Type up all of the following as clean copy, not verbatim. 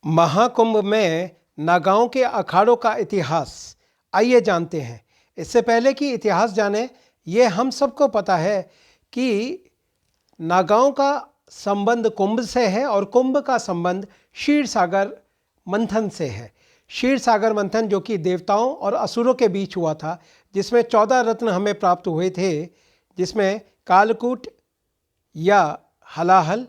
महाकुंभ में नागाओं के अखाड़ों का इतिहास आइए जानते हैं। इससे पहले कि इतिहास जाने, ये हम सबको पता है कि नागाओं का संबंध कुंभ से है और कुंभ का संबंध क्षीर सागर मंथन से है। क्षीर सागर मंथन जो कि देवताओं और असुरों के बीच हुआ था, जिसमें 14 रत्न हमें प्राप्त हुए थे, जिसमें कालकूट या हलाहल,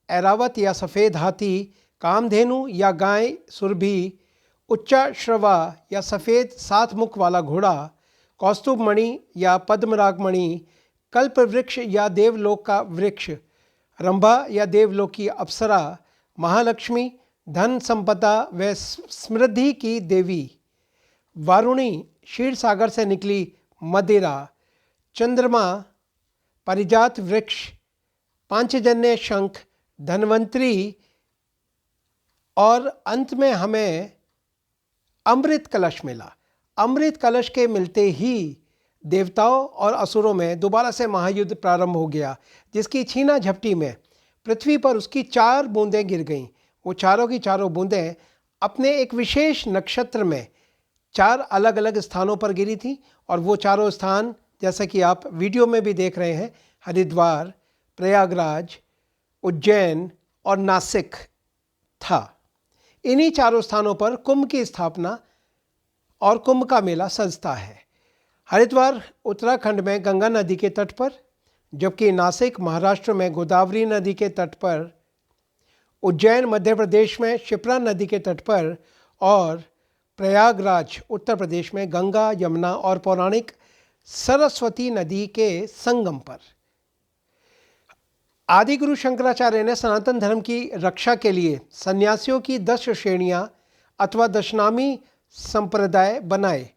ऐरावत या सफ़ेद हाथी, कामधेनु या गाय सुरभि, उच्चाश्रवा या सफ़ेद 7 मुख वाला घोड़ा, कौस्तुभ मणि या पद्मराग मणि, कल्प वृक्ष या देवलोक का वृक्ष, रंभा या देवलोक की अप्सरा, महालक्ष्मी धन संपदा व समृद्धि की देवी, वारुणी क्षीर सागर से निकली मदिरा, चंद्रमा परिजात वृक्ष, पांचजन्य शंख, धन्वंतरी, और अंत में हमें अमृत कलश मिला। अमृत कलश के मिलते ही देवताओं और असुरों में दोबारा से महायुद्ध प्रारंभ हो गया, जिसकी छीना झपटी में पृथ्वी पर उसकी 4 बूंदें गिर गईं। वो चारों की चारों बूंदें अपने एक विशेष नक्षत्र में 4 अलग अलग स्थानों पर गिरी थी, और वो चारों स्थान जैसा कि आप वीडियो में भी देख रहे हैं, हरिद्वार, प्रयागराज, उज्जैन और नासिक था। इन्हीं चारों स्थानों पर कुंभ की स्थापना और कुंभ का मेला सजता है। हरिद्वार उत्तराखंड में गंगा नदी के तट पर, जबकि नासिक महाराष्ट्र में गोदावरी नदी के तट पर, उज्जैन मध्य प्रदेश में शिप्रा नदी के तट पर, और प्रयागराज उत्तर प्रदेश में गंगा, यमुना और पौराणिक सरस्वती नदी के संगम पर। आदि गुरु शंकराचार्य ने सनातन धर्म की रक्षा के लिए सन्यासियों की 10 श्रेणियां अथवा दशनामी संप्रदाय बनाए,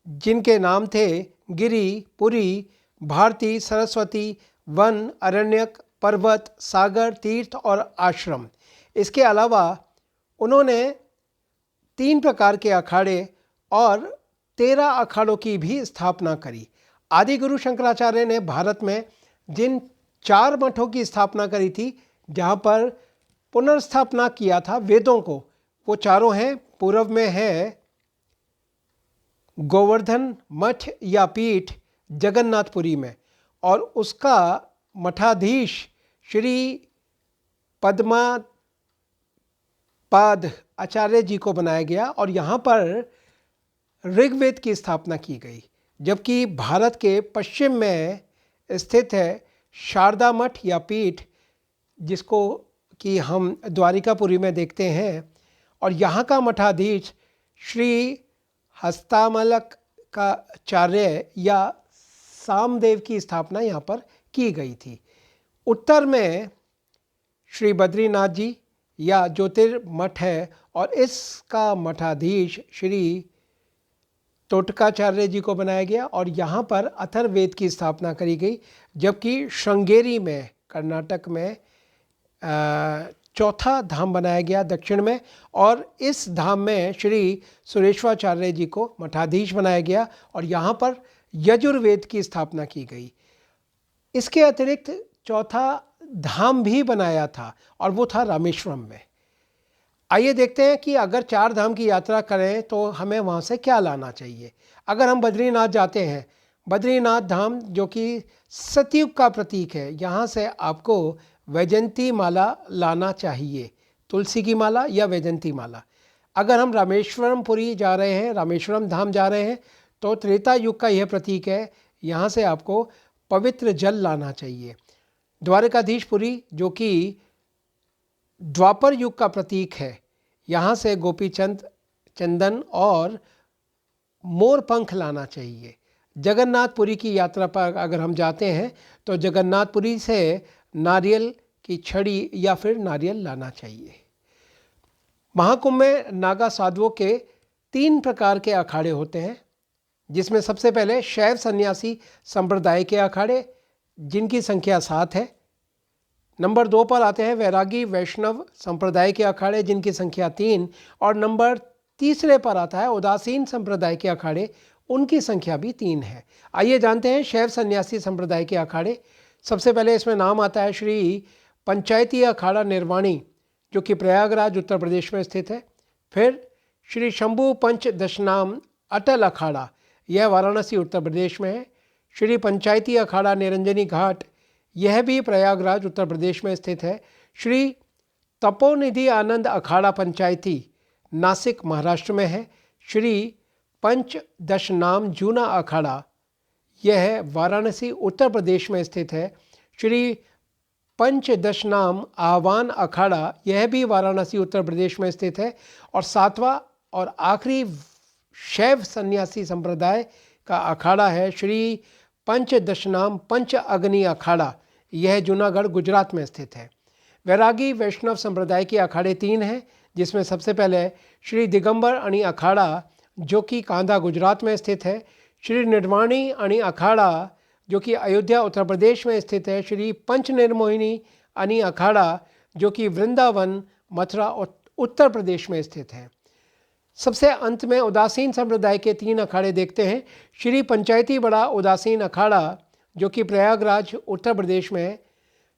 जिनके नाम थे गिरि, पुरी, भारती, सरस्वती, वन, अरण्यक, पर्वत, सागर, तीर्थ और आश्रम। इसके अलावा उन्होंने 3 प्रकार के अखाड़े और 13 अखाड़ों की भी स्थापना करी। आदि गुरु शंकराचार्य ने भारत में जिन 4 मठों की स्थापना करी थी, जहाँ पर पुनर्स्थापना किया था वेदों को, वो चारों हैं। पूर्व में है गोवर्धन मठ या पीठ जगन्नाथपुरी में, और उसका मठाधीश श्री पद्मापाद आचार्य जी को बनाया गया, और यहाँ पर ऋग्वेद की स्थापना की गई। जबकि भारत के पश्चिम में स्थित है शारदा मठ या पीठ, जिसको कि हम द्वारिकापुरी में देखते हैं, और यहाँ का मठाधीश श्री हस्तामलक का आचार्य या सामदेव की स्थापना यहाँ पर की गई थी। उत्तर में श्री बद्रीनाथ जी या ज्योतिर्मठ है, और इसका मठाधीश श्री तोटकाचार्य जी को बनाया गया, और यहाँ पर अथर्ववेद की स्थापना करी गई। जबकि श्रृंगेरी में कर्नाटक में 4था धाम बनाया गया दक्षिण में, और इस धाम में श्री सुरेश्वराचार्य जी को मठाधीश बनाया गया, और यहाँ पर यजुर्वेद की स्थापना की गई। इसके अतिरिक्त 4था धाम भी बनाया था, और वो था रामेश्वरम में। आइए देखते हैं कि अगर 4 धाम की यात्रा करें तो हमें वहाँ से क्या लाना चाहिए। अगर हम बद्रीनाथ जाते हैं, बद्रीनाथ धाम जो कि सतयुग का प्रतीक है, यहाँ से आपको वैजयंती माला लाना चाहिए, तुलसी की माला या वैजयंती माला। अगर हम रामेश्वरमपुरी जा रहे हैं, रामेश्वरम धाम जा रहे हैं, तो त्रेता युग का यह प्रतीक है, यहाँ से आपको पवित्र जल लाना चाहिए। द्वारकाधीशपुरी जो कि द्वापर युग का प्रतीक है, यहाँ से गोपीचंद, चंदन और मोर पंख लाना चाहिए। जगन्नाथपुरी की यात्रा पर अगर हम जाते हैं तो जगन्नाथपुरी से नारियल की छड़ी या फिर नारियल लाना चाहिए। महाकुंभ में नागा साधुओं के 3 प्रकार के अखाड़े होते हैं, जिसमें सबसे पहले शैव सन्यासी संप्रदाय के अखाड़े, जिनकी संख्या 7 है। नंबर 2 पर आते हैं वैरागी वैष्णव संप्रदाय के अखाड़े, जिनकी संख्या 3, और नंबर 3 पर आता है उदासीन संप्रदाय के अखाड़े, उनकी संख्या भी 3 है। आइए जानते हैं शैव सन्यासी संप्रदाय के अखाड़े। सबसे पहले इसमें नाम आता है श्री पंचायती अखाड़ा निर्वाणी, जो कि प्रयागराज उत्तर प्रदेश में स्थित है। फिर श्री शंभू पंच दशनाम अटल अखाड़ा, यह वाराणसी उत्तर प्रदेश में है। श्री पंचायती अखाड़ा निरंजनी घाट, यह भी प्रयागराज उत्तर प्रदेश में स्थित है। श्री तपोनिधि आनंद अखाड़ा पंचायती नासिक महाराष्ट्र में है। श्री पंच दशनाम जूना अखाड़ा, यह वाराणसी उत्तर प्रदेश में स्थित है। श्री पंच दशनाम आह्वान अखाड़ा, यह भी वाराणसी उत्तर प्रदेश में स्थित है। और सातवां और आखिरी शैव सन्यासी संप्रदाय का अखाड़ा है श्री पंच दशनाम पंच अग्नि अखाड़ा, यह जूनागढ़ गुजरात में स्थित है। वैरागी वैष्णव संप्रदाय के अखाड़े 3 हैं, जिसमें सबसे पहले श्री दिगंबर अणि अखाड़ा, जो कि कांधा गुजरात में स्थित है। श्री निर्वाणी अणि अखाड़ा, जो कि अयोध्या उत्तर प्रदेश में स्थित है। श्री पंच निर्मोहिनी अणि अखाड़ा, जो कि वृंदावन मथुरा उत्तर प्रदेश में स्थित है। सबसे अंत में उदासीन संप्रदाय के 3 अखाड़े देखते हैं। श्री पंचायती बड़ा उदासीन अखाड़ा, जो कि प्रयागराज उत्तर प्रदेश में है।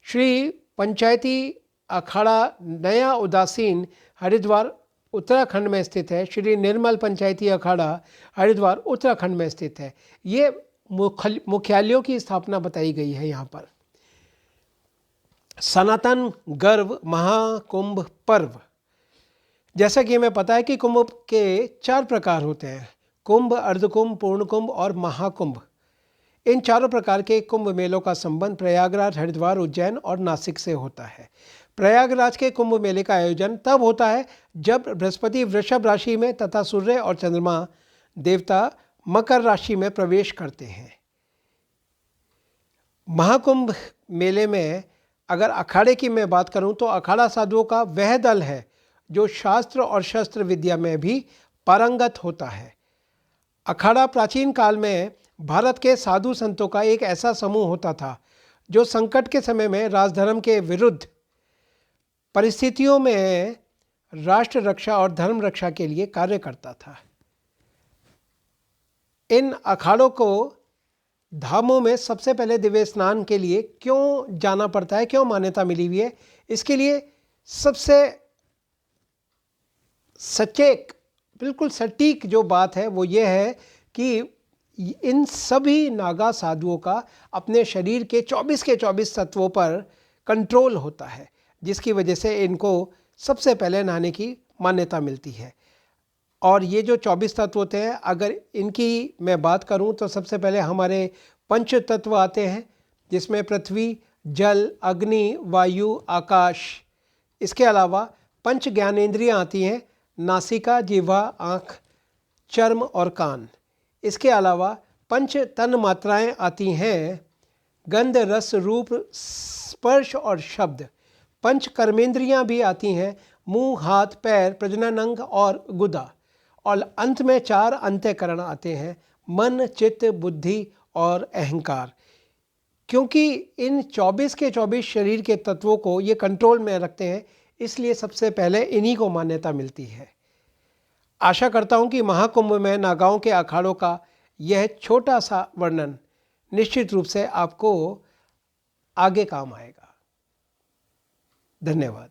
श्री पंचायती अखाड़ा नया उदासीन हरिद्वार उत्तराखंड में स्थित है। श्री निर्मल पंचायती अखाड़ा हरिद्वार उत्तराखंड में स्थित है। ये मुख्यालयों की स्थापना बताई गई है यहाँ पर। सनातन गर्व महाकुंभ पर्व, जैसा कि हमें पता है कि कुंभ के 4 प्रकार होते हैं, कुंभ, अर्धकुंभ, पूर्ण कुंभ और महाकुंभ। इन चारों प्रकार के कुंभ मेलों का संबंध प्रयागराज, हरिद्वार, उज्जैन और नासिक से होता है। प्रयागराज के कुंभ मेले का आयोजन तब होता है जब बृहस्पति वृषभ राशि में तथा सूर्य और चंद्रमा देवता मकर राशि में प्रवेश करते हैं। महाकुंभ मेले में अगर अखाड़े की मैं बात करूं तो अखाड़ा साधुओं का वह दल है जो शास्त्र और शस्त्र विद्या में भी पारंगत होता है। अखाड़ा प्राचीन काल में भारत के साधु संतों का एक ऐसा समूह होता था जो संकट के समय में राजधर्म के विरुद्ध परिस्थितियों में राष्ट्र रक्षा और धर्म रक्षा के लिए कार्य करता था। इन अखाड़ों को धामों में सबसे पहले दिव्य स्नान के लिए क्यों जाना पड़ता है, क्यों मान्यता मिली हुई है, इसके लिए सबसे सचेत, बिल्कुल सटीक जो बात है वो ये है कि इन सभी नागा साधुओं का अपने शरीर के 24 तत्वों पर कंट्रोल होता है, जिसकी वजह से इनको सबसे पहले नहाने की मान्यता मिलती है। और ये जो 24 तत्व होते हैं, अगर इनकी मैं बात करूं तो सबसे पहले हमारे पंच तत्व आते हैं, जिसमें पृथ्वी, जल, अग्नि, वायु, आकाश। इसके अलावा पंच ज्ञानेंद्रियां आती हैं, नासिका, जिह्वा, आँख, चर्म और कान। इसके अलावा पंच तन मात्राएं आती हैं, गंध, रस, रूप, स्पर्श और शब्द। पंच कर्मेंद्रियां भी आती हैं, मुंह, हाथ, पैर, प्रजनन अंग और गुदा। और अंत में 4 अंतःकरण आते हैं, मन, चित्त, बुद्धि और अहंकार। क्योंकि इन 24 के 24 शरीर के तत्वों को ये कंट्रोल में रखते हैं, इसलिए सबसे पहले इन्हीं को मान्यता मिलती है। आशा करता हूँ कि महाकुंभ में नागाओं के अखाड़ों का यह छोटा सा वर्णन निश्चित रूप से आपको आगे काम आएगा। धन्यवाद।